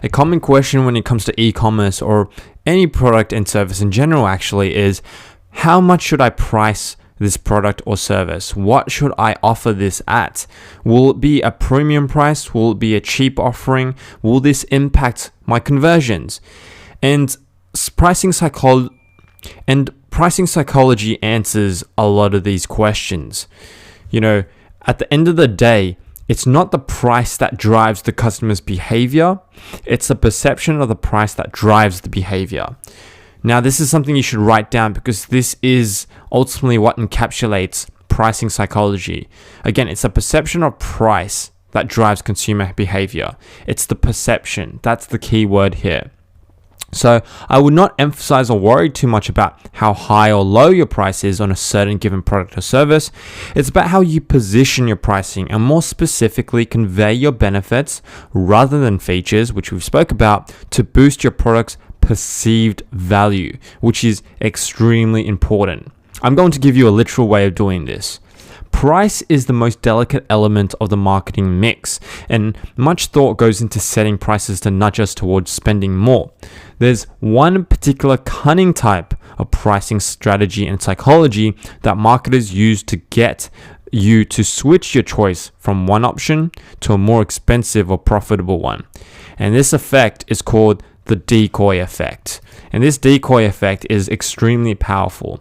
a common question when it comes to e-commerce or any product and service in general actually is, how much should I price this product or service? What should I offer this at? Will it be a premium price? Will it be a cheap offering? Will this impact my conversions? And pricing psychology answers a lot of these questions. At the end of the day, it's not the price that drives the customer's behavior. It's the perception of the price that drives the behavior. Now, this is something you should write down because this is ultimately what encapsulates pricing psychology. Again, it's the perception of price that drives consumer behavior. It's the perception. That's the key word here. So I would not emphasize or worry too much about how high or low your price is on a certain given product or service. It's about how you position your pricing and more specifically convey your benefits rather than features, which we've spoke about, to boost your product's perceived value, which is extremely important. I'm going to give you a literal way of doing this. Price is the most delicate element of the marketing mix, and much thought goes into setting prices to nudge us towards spending more. There's one particular cunning type of pricing strategy and psychology that marketers use to get you to switch your choice from one option to a more expensive or profitable one. And this effect is called the decoy effect. And this decoy effect is extremely powerful.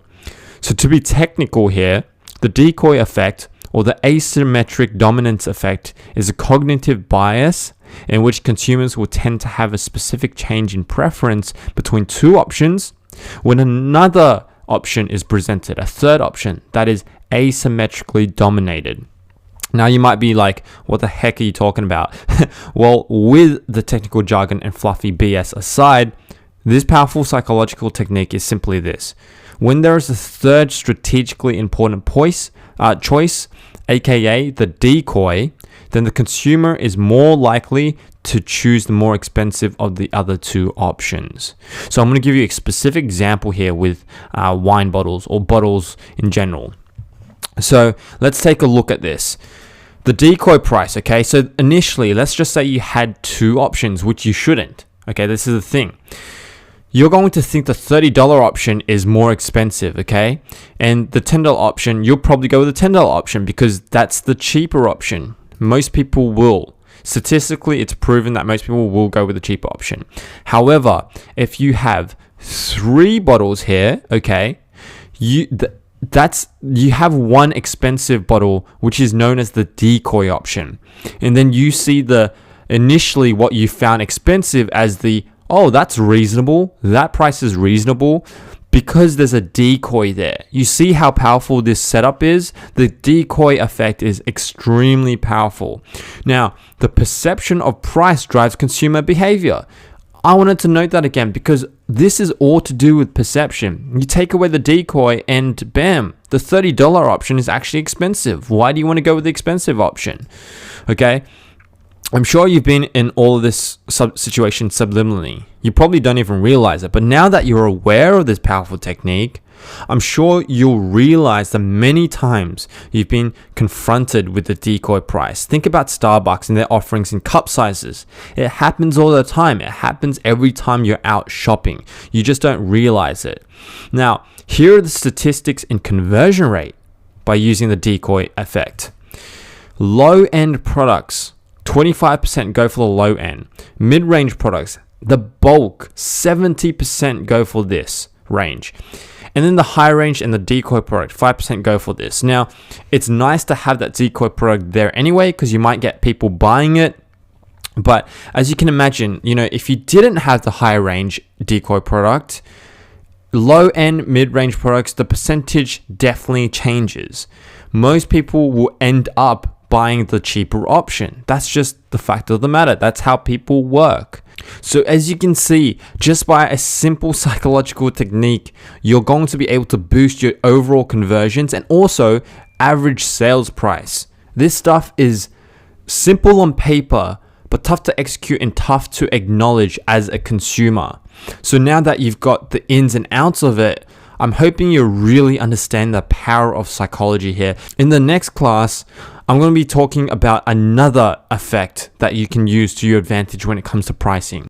So to be technical here, the decoy effect, or the asymmetric dominance effect, is a cognitive bias in which consumers will tend to have a specific change in preference between two options when another option is presented, a third option that is asymmetrically dominated. Now you might be like, what the heck are you talking about? Well, with the technical jargon and fluffy BS aside, this powerful psychological technique is simply this. When there is a third strategically important choice, aka the decoy, then the consumer is more likely to choose the more expensive of the other two options. So I'm going to give you a specific example here with wine bottles or bottles in general. So let's take a look at this. The decoy price, okay? So initially, let's just say you had two options, which you shouldn't. Okay, this is the thing. You're going to think the $30 option is more expensive, okay? And the $10 option, you'll probably go with the $10 option because that's the cheaper option. Most people will. Statistically, it's proven that most people will go with the cheaper option. However, if you have three bottles here, okay, you have one expensive bottle, which is known as the decoy option. And then you see initially what you found expensive as oh, that's reasonable. That price is reasonable because there's a decoy there. You see how powerful this setup is? The decoy effect is extremely powerful. Now, the perception of price drives consumer behavior. I wanted to note that again because this is all to do with perception. You take away the decoy and bam, the $30 option is actually expensive. Why do you want to go with the expensive option? Okay. I'm sure you've been in all of this situation subliminally. You probably don't even realize it. But now that you're aware of this powerful technique, I'm sure you'll realize that many times you've been confronted with the decoy price. Think about Starbucks and their offerings in cup sizes. It happens all the time. It happens every time you're out shopping. You just don't realize it. Now, here are the statistics in conversion rate by using the decoy effect. Low-end products, 25% go for the low end. Mid-range products, the bulk, 70% go for this range. And then the high range and the decoy product, 5% go for this. Now, it's nice to have that decoy product there anyway, because you might get people buying it. But as you can imagine, if you didn't have the high range decoy product, low end, mid-range products, the percentage definitely changes. Most people will end up buying the cheaper option. That's just the fact of the matter. That's how people work. So as you can see, just by a simple psychological technique, you're going to be able to boost your overall conversions and also average sales price. This stuff is simple on paper, but tough to execute and tough to acknowledge as a consumer. So now that you've got the ins and outs of it, I'm hoping you really understand the power of psychology here. In the next class, I'm going to be talking about another effect that you can use to your advantage when it comes to pricing.